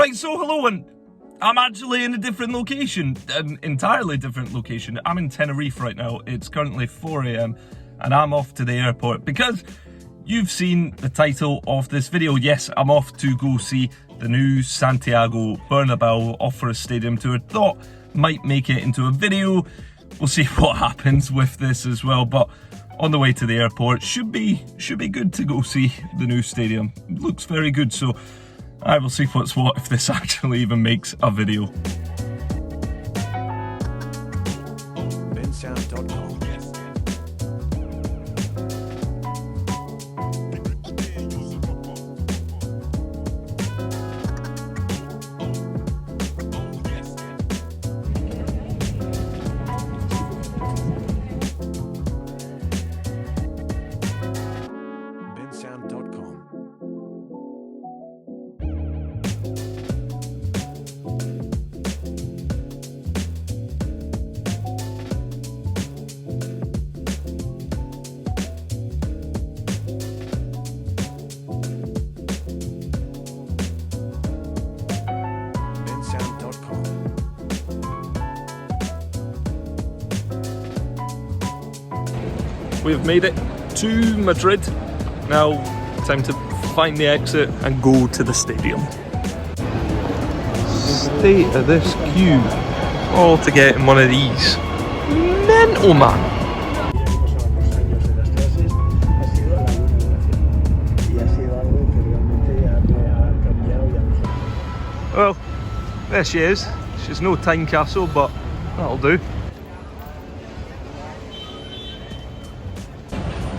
Right, so hello, and I'm actually in a different location, an entirely different location. I'm in Tenerife right now. It's currently 4 AM and I'm off to the airport because you've seen the title of this video. Yes, I'm off to go see the new Santiago Bernabeu, off for a stadium tour. Thought might make it into a video. We'll see what happens with this as well, but on the way to the airport, should be good to go see the new stadium. Looks very good, so I will see what's what if this actually even makes a video. We've made it to Madrid. Now, time to find the exit and go to the stadium. State of this queue, all to get in one of these. Mental, man. Well, there she is. She's no time capsule, but that'll do.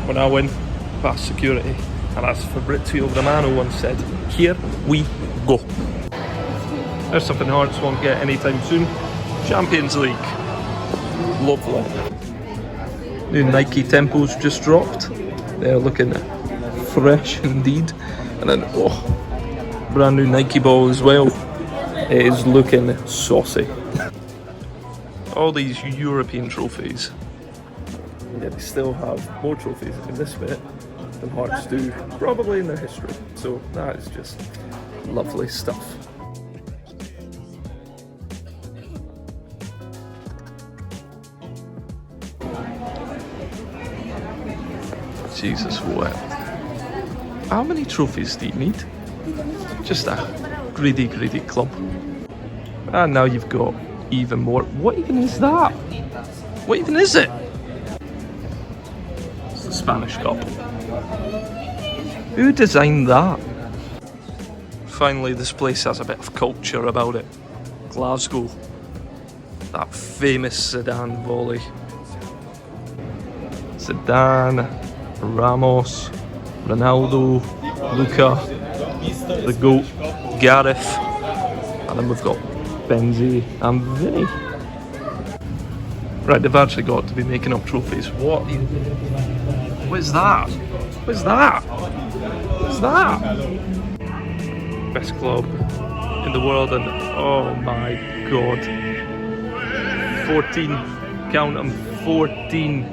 When I win past security, and as Fabrizio Romano once said, here we go. There's something Hearts won't get anytime soon. Champions League. Lovely. New Nike Tempos just dropped. They're looking fresh indeed. And then, oh, brand new Nike ball as well. It is looking saucy. All these European trophies. Yeah, they still have more trophies in this bit than Hearts do, probably in their history. So that is just lovely stuff. Jesus, what? How many trophies do you need? Just a greedy, greedy club. And now you've got even more. What even is that? What even is it? Spanish Cup. Who designed that? Finally, this place has a bit of culture about it. Glasgow. That famous Zidane volley. Zidane, Ramos, Ronaldo, Luca, the GOAT, Gareth, and then we've got Benzi and Vinny. Right, they've actually got to be making up trophies. What is that? What is that? What is that? Best club in the world, and oh my god. 14, count them, 14.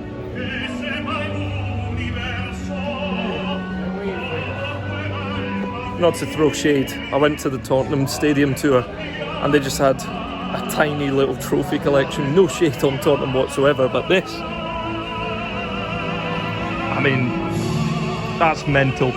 Not to throw shade, I went to the Tottenham Stadium tour and they just had a tiny little trophy collection. No shade on Tottenham whatsoever, but this, I mean, that's mental.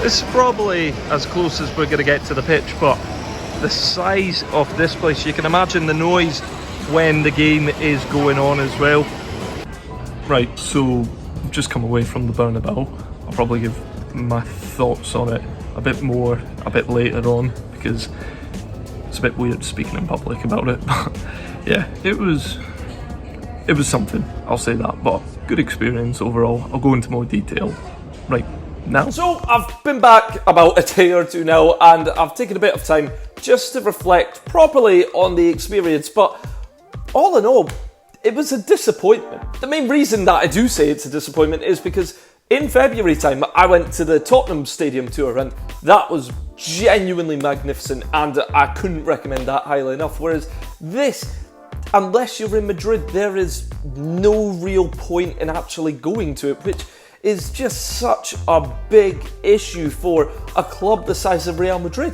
This is probably as close as we're going to get to the pitch, but the size of this place, you can imagine the noise when the game is going on as well. Right, so I've just come away from the Bernabeu. I'll probably give my thoughts on it a bit later on, because it's a bit weird speaking in public about it. But yeah, it was something, I'll say that, but good experience overall. I'll go into more detail right now. So I've been back about a day or two now, and I've taken a bit of time just to reflect properly on the experience, but all in all, it was a disappointment. The main reason that I do say it's a disappointment is because In February time, I went to the Tottenham Stadium tour, and that was genuinely magnificent, and I couldn't recommend that highly enough. Whereas this, unless you're in Madrid, there is no real point in actually going to it, which is just such a big issue for a club the size of Real Madrid.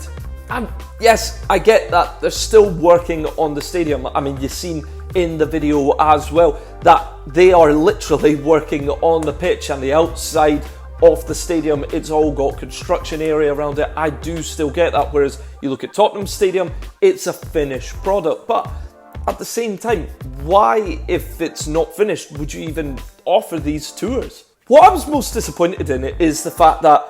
And yes, I get that they're still working on the stadium. I mean, you've seen in the video as well that they are literally working on the pitch, and the outside of the stadium, it's all got construction area around it. I do still get that, whereas you look at Tottenham Stadium, it's a finished product. But at the same time, why, if it's not finished, would you even offer these tours? What I was most disappointed in is the fact that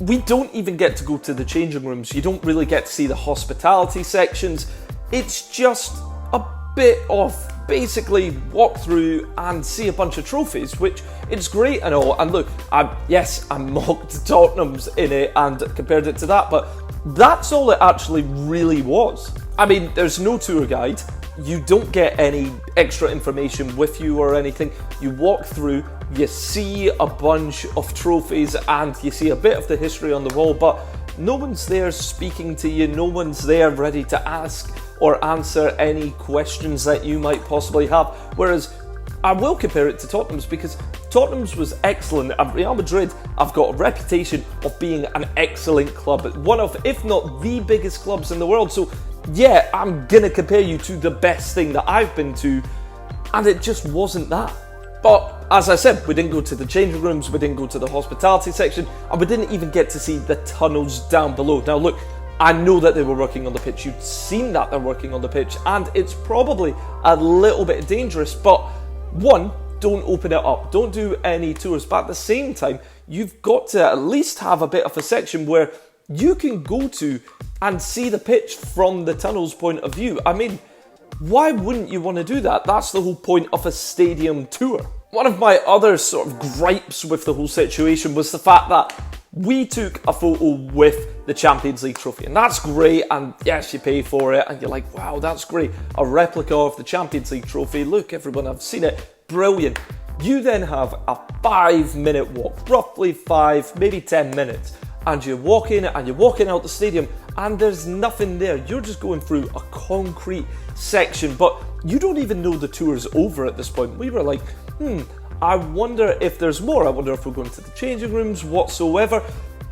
we don't even get to go to the changing rooms. You don't really get to see the hospitality sections. It's just a bit of basically walk through and see a bunch of trophies, which it's great and all. And look, I mocked Tottenham's in it and compared it to that, but that's all it actually really was. I mean, there's no tour guide. You don't get any extra information with you or anything. You walk through, you see a bunch of trophies, and you see a bit of the history on the wall, but no one's there speaking to you. No one's there ready to ask or answer any questions that you might possibly have. Whereas I will compare it to Tottenham's, because Tottenham's was excellent, and Real Madrid have got a reputation of being an excellent club, one of, if not the biggest clubs in the world. So yeah, I'm gonna compare you to the best thing that I've been to, and it just wasn't that. But as I said, we didn't go to the changing rooms, we didn't go to the hospitality section, and we didn't even get to see the tunnels down below. Now look, I know that they were working on the pitch, you've seen that they're working on the pitch, and it's probably a little bit dangerous, but one, don't open it up, don't do any tours, but at the same time, you've got to at least have a bit of a section where you can go to and see the pitch from the tunnel's point of view. I mean, why wouldn't you want to do that? That's the whole point of a stadium tour. One of my other sort of gripes with the whole situation was the fact that we took a photo with the Champions League trophy, and that's great, and yes, you pay for it, and you're like, wow, that's great, a replica of the Champions League trophy, look everyone, I've seen it, brilliant. You then have a 5-minute walk, roughly 5, maybe 10 minutes, and you're walking out the stadium, and there's nothing there. You're just going through a concrete section, but you don't even know the tour's over at this point. We were like, I wonder if there's more. I wonder if we're going to the changing rooms whatsoever.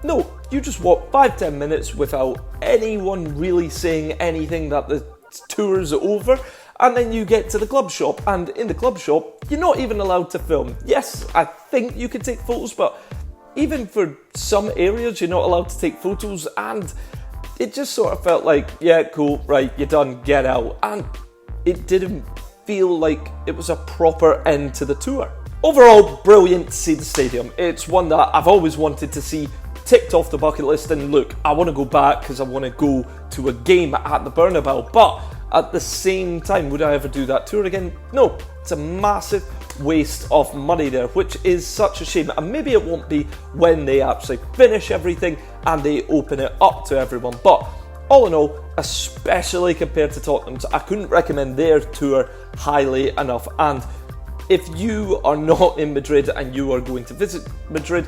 No, you just walk 5-10 minutes without anyone really saying anything that the tour's over, and then you get to the club shop, and in the club shop, you're not even allowed to film. Yes, I think you can take photos, but even for some areas, you're not allowed to take photos, and it just sort of felt like, yeah, cool, right, you're done, get out. And it didn't feel like it was a proper end to the tour. Overall, brilliant to see the stadium. It's one that I've always wanted to see ticked off the bucket list, and look, I want to go back because I want to go to a game at the Bernabeu, but at the same time, would I ever do that tour again? No, it's a massive waste of money there, which is such a shame, and maybe it won't be when they actually finish everything and they open it up to everyone. But all in all, especially compared to Tottenham's, I couldn't recommend their tour highly enough. And if you are not in Madrid and you are going to visit Madrid,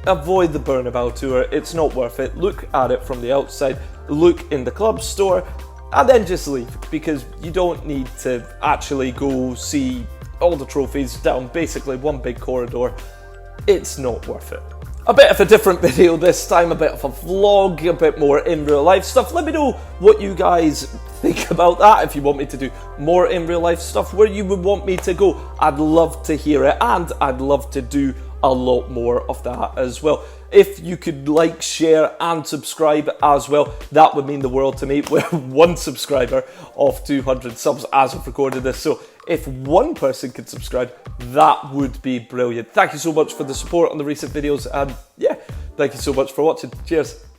avoid the Bernabeu tour. It's not worth it. Look at it from the outside, look in the club store, and then just leave, because you don't need to actually go see all the trophies down basically one big corridor. It's not worth it. A bit of a different video this time, a bit of a vlog, a bit more in real life stuff. Let me know what you guys think about that, if you want me to do more in real life stuff, where you would want me to go. I'd love to hear it, and I'd love to do a lot more of that as well. If you could like, share and subscribe as well, that would mean the world to me. We're one subscriber of 200 subs as I've recorded this, so if one person could subscribe, that would be brilliant. Thank you so much for the support on the recent videos, and yeah, thank you so much for watching. Cheers.